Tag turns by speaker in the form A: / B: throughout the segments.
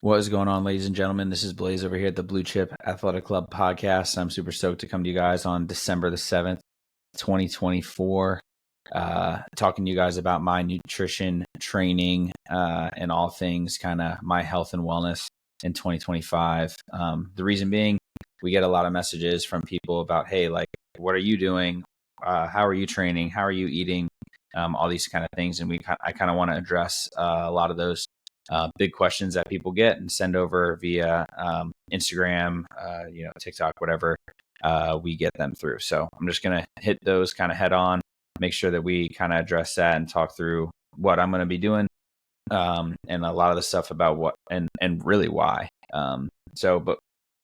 A: What is going on, ladies and gentlemen? This is Blaze over here at the Blue Chip Athletic Club podcast. I'm super stoked to come to you guys on December the 7th, 2024, talking to you guys about my nutrition training and all things kind of my health and wellness in 2025. The reason being, we get a lot of messages from people about, hey, like, what are you doing? How are you training? How are you eating? All these kind of things. And I kind of want to address a lot of those big questions that people get and send over via Instagram, TikTok, whatever we get them through. So I'm just going to hit those kind of head on, make sure that we kind of address that and talk through what I'm going to be doing and a lot of the stuff about what and really why. But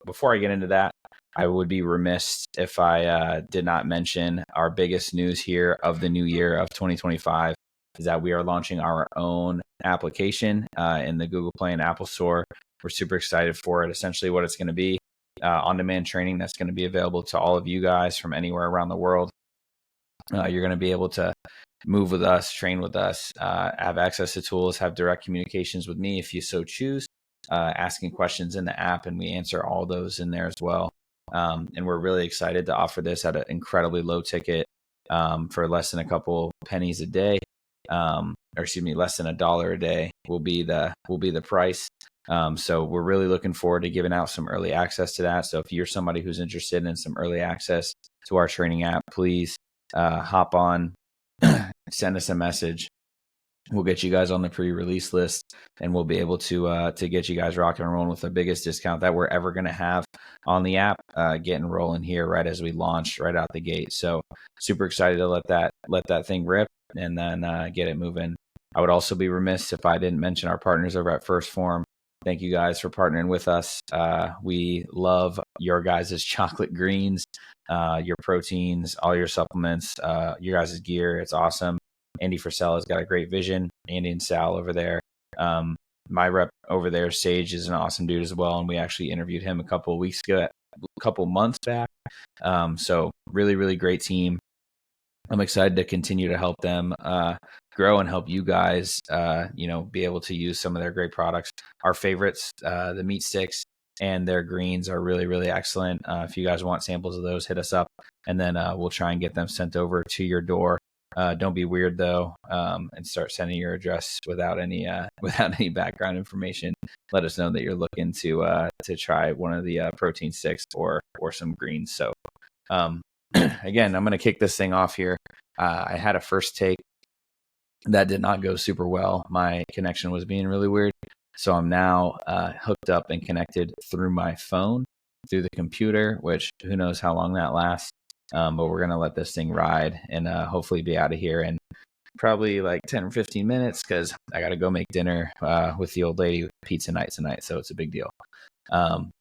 A: before I get into that, I would be remiss if I did not mention our biggest news here of the new year of 2025 is that we are launching our own application in the Google Play and Apple Store. We're super excited for it. Essentially what it's going to be, on-demand training that's going to be available to all of you guys from anywhere around the world. You're going to be able to move with us, train with us, have access to tools, have direct communications with me if you so choose, asking questions in the app, and we answer all those in there as well. And we're really excited to offer this at an incredibly low ticket for less than a couple pennies a day. Less than $1 a day will be the price. So we're really looking forward to giving out some early access to that. So if you're somebody who's interested in some early access to our training app, please hop on, send us a message. We'll get you guys on the pre-release list, and we'll be able to get you guys rocking and rolling with the biggest discount that we're ever going to have on the app, getting rolling here right as we launch right out the gate. So super excited to let that thing rip and then get it moving. I would also be remiss if I didn't mention our partners over at First Form. Thank you guys for partnering with us. We love your guys' chocolate greens, your proteins, all your supplements, your guys' gear. It's awesome. Andy Frisell has got a great vision. Andy and Sal over there. My rep over there, Sage, is an awesome dude as well. And we actually interviewed him a couple months back. So really, really great team. I'm excited to continue to help them grow and help you guys, be able to use some of their great products. Our favorites, the meat sticks and their greens are really, really excellent. If you guys want samples of those, hit us up, and then we'll try and get them sent over to your door. Don't be weird though, and start sending your address without any background information. Let us know that you're looking to try one of the protein sticks or some greens. So again, I'm going to kick this thing off here. I had a first take that did not go super well. My connection was being really weird. So I'm now hooked up and connected through my phone, through the computer, which who knows how long that lasts. But we're going to let this thing ride and hopefully be out of here in probably like 10 or 15 minutes because I got to go make dinner with the old lady, pizza night tonight. So it's a big deal.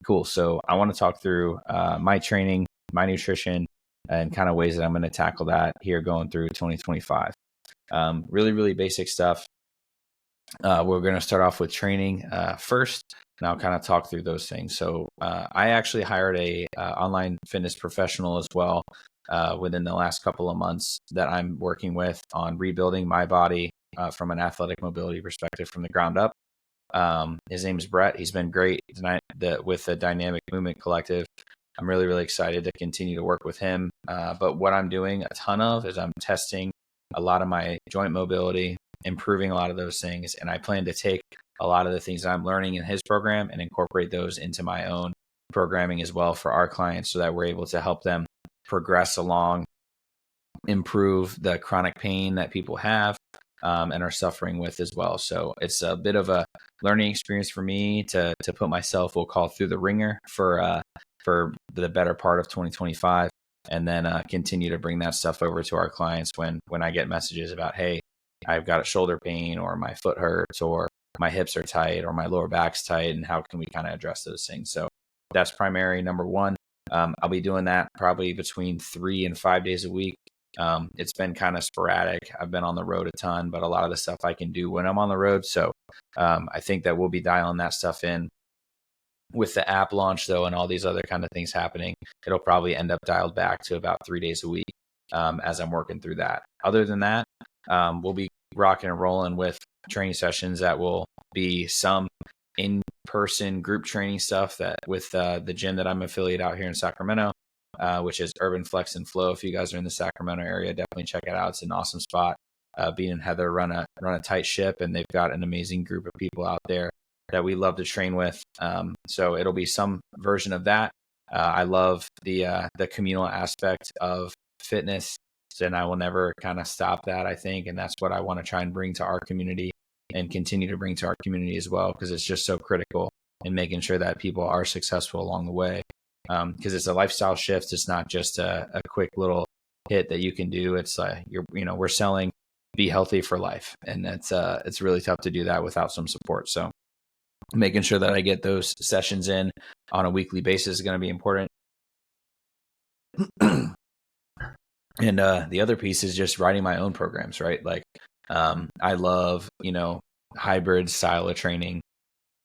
A: Cool. So I want to talk through my training, my nutrition, and kind of ways that I'm going to tackle that here going through 2025. Really, really basic stuff. We're going to start off with training first, and I'll kind of talk through those things. So I actually hired a online fitness professional as well within the last couple of months that I'm working with on rebuilding my body from an athletic mobility perspective from the ground up. His name is Brett. He's been great with the Dynamic Movement Collective. I'm really, really excited to continue to work with him. But what I'm doing a ton of is I'm testing a lot of my joint mobility, improving a lot of those things. And I plan to take a lot of the things that I'm learning in his program and incorporate those into my own programming as well for our clients so that we're able to help them progress along, improve the chronic pain that people have and are suffering with as well. So it's a bit of a learning experience for me to put myself, we'll call, through the ringer for the better part of 2025, and then continue to bring that stuff over to our clients when I get messages about, hey, I've got a shoulder pain or my foot hurts or my hips are tight or my lower back's tight, and how can we kind of address those things? So that's primary number one. I'll be doing that probably between 3 and 5 days a week. It's been kind of sporadic. I've been on the road a ton, but a lot of the stuff I can do when I'm on the road. So I think that we'll be dialing that stuff in. With the app launch, though, and all these other kind of things happening, it'll probably end up dialed back to about 3 days a week as I'm working through that. Other than that, we'll be rocking and rolling with training sessions that will be some in-person group training stuff that with the gym that I'm affiliated out here in Sacramento, which is Urban Flex and Flow. If you guys are in the Sacramento area, definitely check it out. It's an awesome spot. Bean and Heather run a tight ship, and they've got an amazing group of people out there that we love to train with. So it'll be some version of that. I love the communal aspect of fitness, and I will never kind of stop that, I think. And that's what I want to try and bring to our community and continue to bring to our community as well, because it's just so critical in making sure that people are successful along the way. Because it's a lifestyle shift. It's not just a quick little hit that you can do. It's we're selling be healthy for life, and it's really tough to do that without some support. So making sure that I get those sessions in on a weekly basis is going to be important. And the other piece is just writing my own programs, right? Like I love, hybrid style of training.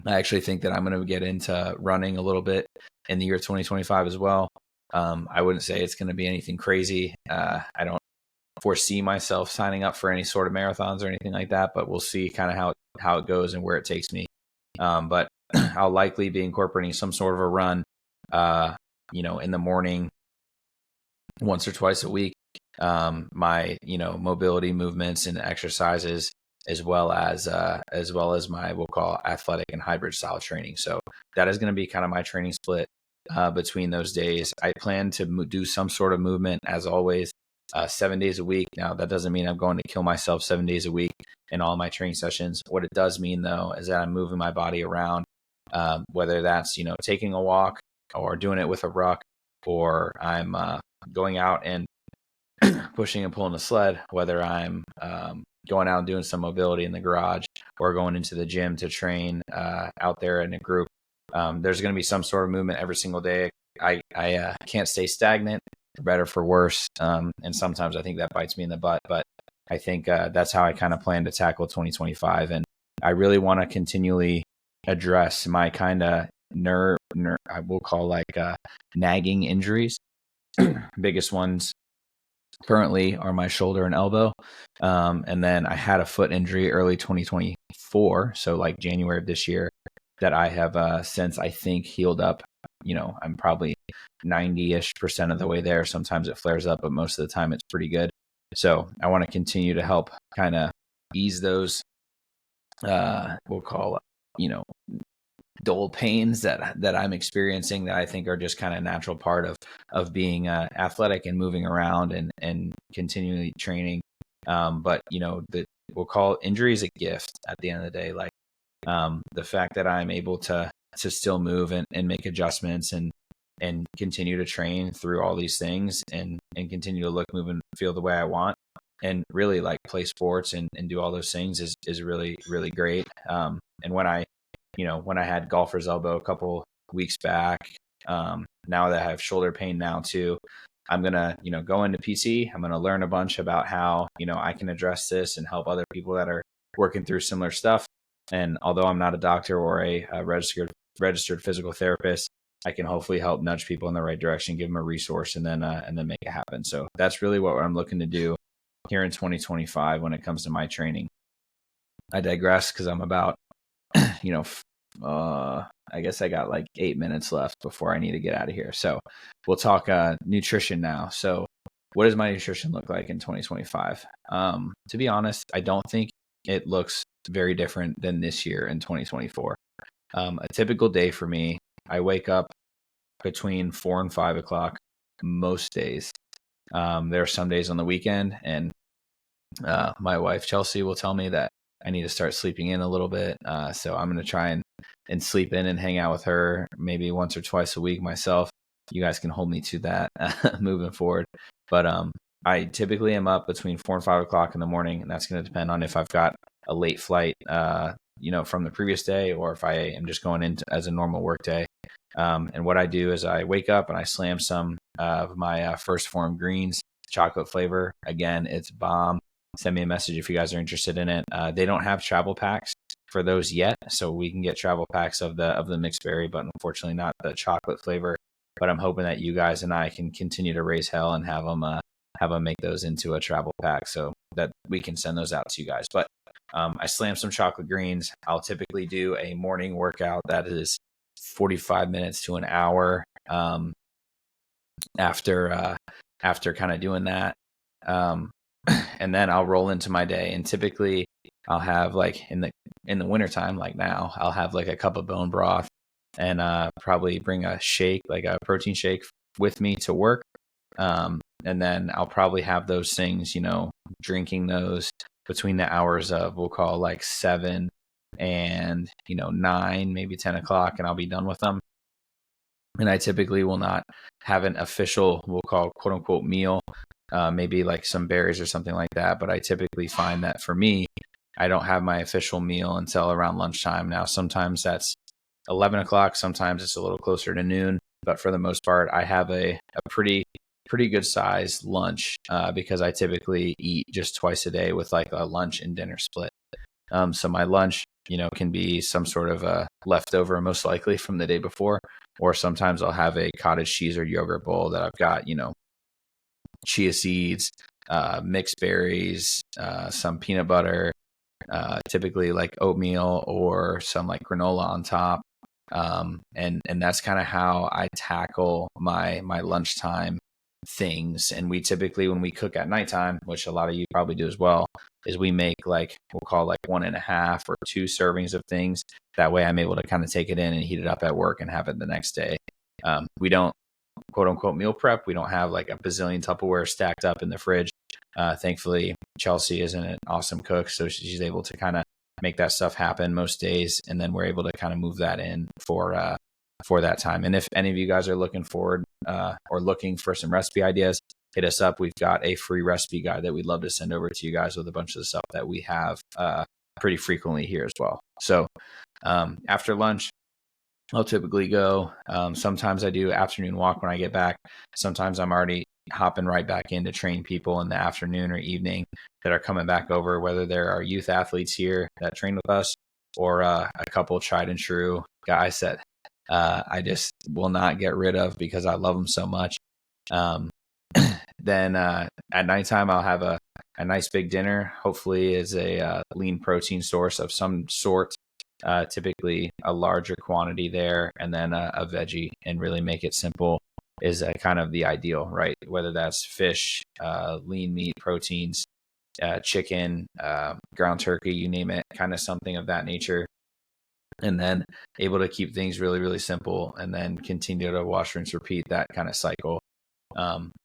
A: I actually think that I'm going to get into running a little bit in the year 2025 as well. I wouldn't say it's going to be anything crazy. I don't foresee myself signing up for any sort of marathons or anything like that, but we'll see kind of how it goes and where it takes me. But I'll likely be incorporating some sort of a run, in the morning, once or twice a week. My, mobility movements and exercises, as well as my, we'll call athletic and hybrid style training. So that is going to be kind of my training split between those days. I plan to do some sort of movement, as always, 7 days a week. Now, that doesn't mean I'm going to kill myself 7 days a week in all my training sessions. What it does mean, though, is that I'm moving my body around, whether that's, taking a walk or doing it with a ruck, or I'm going out and pushing and pulling a sled, whether I'm going out and doing some mobility in the garage or going into the gym to train out there in a group. There's going to be some sort of movement every single day. I can't stay stagnant, for better for worse. And sometimes I think that bites me in the butt, but I think that's how I kind of plan to tackle 2025. And I really want to continually address my kind of I will call nagging injuries. Biggest ones currently are my shoulder and elbow. And then I had a foot injury early 2024. So like January of this year, that I have since, I think, healed up. I'm probably 90-ish% of the way there. Sometimes it flares up, but most of the time it's pretty good. So I want to continue to help kind of ease those, we'll call dull pains that I'm experiencing, that I think are just kind of natural part of being athletic and moving around and continually training. But we'll call injuries a gift at the end of the day. Like the fact that I'm able to still move and make adjustments and continue to train through all these things and continue to look, move, and feel the way I want, and really like play sports and do all those things is really, really great. And when I had golfer's elbow a couple weeks back, now that I have shoulder pain now too, I'm going to, go into PT. I'm going to learn a bunch about how, I can address this and help other people that are working through similar stuff. And although I'm not a doctor or a registered physical therapist, I can hopefully help nudge people in the right direction, give them a resource, and then make it happen. So that's really what I'm looking to do here in 2025 when it comes to my training. I digress because I'm about, I guess I got like 8 minutes left before I need to get out of here. So we'll talk nutrition now. So what does my nutrition look like in 2025? To be honest, I don't think it looks very different than this year in 2024. A typical day for me, I wake up between 4 and 5 o'clock most days. There are some days on the weekend, and my wife, Chelsea, will tell me that I need to start sleeping in a little bit. So I'm going to try and sleep in and hang out with her maybe once or twice a week myself. You guys can hold me to that moving forward. But I typically am up between 4 and 5 o'clock in the morning, and that's going to depend on if I've got a late flight, from the previous day, or if I am just going in as a normal work day. And what I do is I wake up and I slam some of my First Form greens, chocolate flavor. Again, it's bomb. Send me a message if you guys are interested in it. They don't have travel packs for those yet, so we can get travel packs of the mixed berry, but unfortunately not the chocolate flavor. But I'm hoping that you guys and I can continue to raise hell and have them have them make those into a travel pack so that we can send those out to you guys. But I slam some chocolate greens. I'll typically do a morning workout that is 45 minutes to an hour after kind of doing that. And then I'll roll into my day, and typically I'll have like in the wintertime, like now, I'll have like a cup of bone broth and probably bring a shake, like a protein shake with me to work. And then I'll probably have those things, drinking those between the hours of, we'll call like 7 and 9, maybe 10 o'clock, and I'll be done with them. And I typically will not have an official, we'll call quote unquote meal, maybe like some berries or something like that. But I typically find that for me, I don't have my official meal until around lunchtime. Now, sometimes that's 11 o'clock. Sometimes it's a little closer to noon. But for the most part, I have a pretty good sized lunch because I typically eat just twice a day with like a lunch and dinner split. So my lunch, can be some sort of a leftover, most likely from the day before, or sometimes I'll have a cottage cheese or yogurt bowl that I've got, chia seeds, mixed berries, some peanut butter, typically like oatmeal or some like granola on top. And that's kind of how I tackle my lunchtime things. And we typically, when we cook at nighttime, which a lot of you probably do as well, is we make like, we'll call like 1.5 or 2 servings of things. That way I'm able to kind of take it in and heat it up at work and have it the next day. We don't quote unquote meal prep. We don't have like a bazillion Tupperware stacked up in the fridge. Thankfully, Chelsea is an awesome cook, so she's able to kind of make that stuff happen most days. And then we're able to kind of move that in for that time. And if any of you guys are looking forward or looking for some recipe ideas, hit us up. We've got a free recipe guide that we'd love to send over to you guys with a bunch of the stuff that we have pretty frequently here as well. So after lunch, I'll typically go. Sometimes I do afternoon walk when I get back. Sometimes I'm already hopping right back in to train people in the afternoon or evening that are coming back over, whether there are youth athletes here that train with us or a couple tried and true guys that I just will not get rid of because I love them so much. Then at nighttime, I'll have a nice big dinner, hopefully is a lean protein source of some sort, typically a larger quantity there, and then a veggie, and really make it simple is kind of the ideal, right? Whether that's fish, lean meat, proteins, chicken, ground turkey, you name it, kind of something of that nature. And then able to keep things really, really simple and then continue to wash, rinse, repeat that kind of cycle.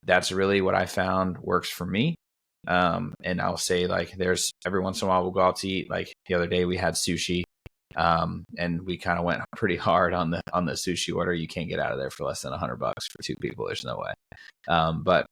A: That's really what I found works for me. And I'll say like there's every once in a while we'll go out to eat. Like the other day we had sushi, and we kind of went pretty hard on the sushi order. You can't get out of there for less than $100 for 2 people. There's no way. But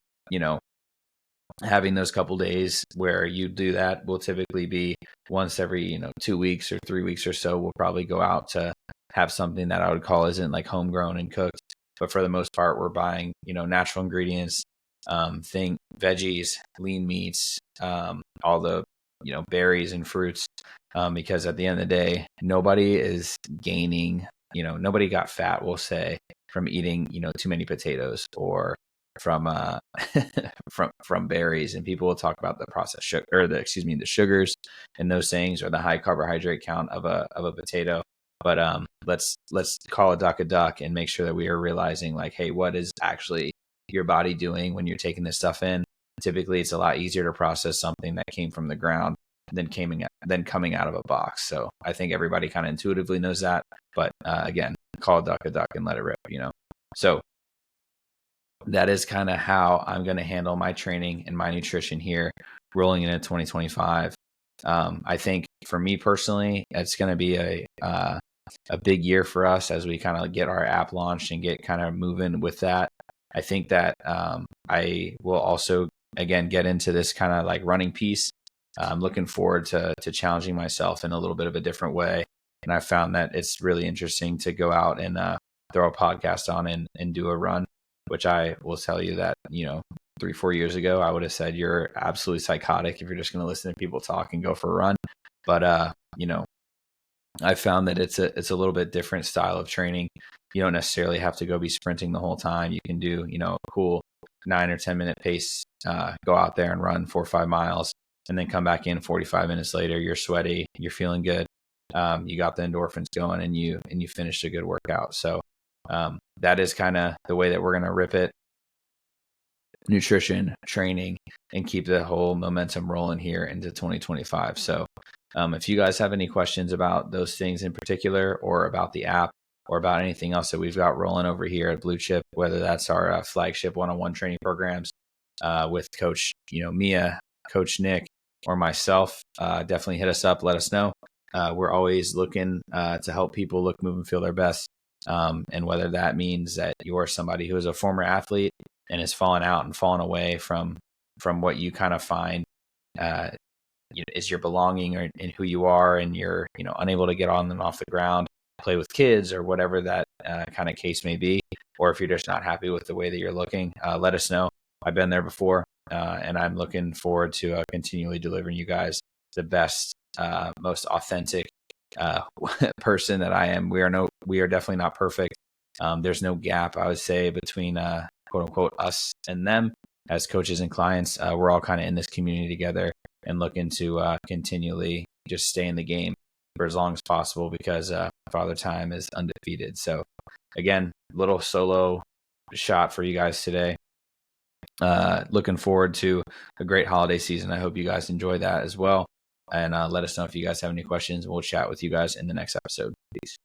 A: having those couple days where you do that will typically be once every 2 weeks or 3 weeks or so. We'll probably go out to have something that I would call isn't like homegrown and cooked, but for the most part we're buying natural ingredients, veggies, lean meats, all the berries and fruits, because at the end of the day nobody is gaining, nobody got fat, we'll say, from eating too many potatoes or from from berries. And people will talk about the processed sugar, or the sugars and those things, or the high carbohydrate count of a potato. But let's call a duck and make sure that we are realizing like, hey, what is actually your body doing when you're taking this stuff in? Typically it's a lot easier to process something that came from the ground than coming out of a box. So I think everybody kind of intuitively knows that, but again, call a duck and let it rip, So that is kind of how I'm going to handle my training and my nutrition here rolling into 2025. I think for me personally, it's going to be a big year for us as we kind of get our app launched and get kind of moving with that. I think that I will also, again, get into this kind of like running piece. I'm looking forward to challenging myself in a little bit of a different way. And I found that it's really interesting to go out and throw a podcast on and do a run, which I will tell you that, 3-4 years ago, I would have said you're absolutely psychotic if you're just going to listen to people talk and go for a run. But, I found that it's a little bit different style of training. You don't necessarily have to go be sprinting the whole time. You can do, a cool 9 or 10 minute pace go out there and run 4 or 5 miles, and then come back in 45 minutes later. You're sweaty, you're feeling good. You got the endorphins going, and you finished a good workout. So that is kind of the way that we're going to rip it. Nutrition, training, and keep the whole momentum rolling here into 2025. So if you guys have any questions about those things in particular, or about the app, or about anything else that we've got rolling over here at Blue Chip, whether that's our flagship one-on-one training programs with Coach Mia, Coach Nick, or myself, definitely hit us up. Let us know. We're always looking to help people look, move, and feel their best. And whether that means that you're somebody who is a former athlete and has fallen out and fallen away from what you kind of find is your belonging, or in who you are, and you're unable to get on and off the ground, play with kids, or whatever that kind of case may be, or if you're just not happy with the way that you're looking, let us know. I've been there before, and I'm looking forward to continually delivering you guys the best, most authentic person that I am. We are definitely not perfect. There's no gap, I would say, between quote unquote us and them as coaches and clients. We're all kind of in this community together and looking to continually just stay in the game for as long as possible, because Father Time is undefeated. So again, little solo shot for you guys today. Looking forward to a great holiday season. I hope you guys enjoy that as well. And let us know if you guys have any questions. We'll chat with you guys in the next episode. Peace.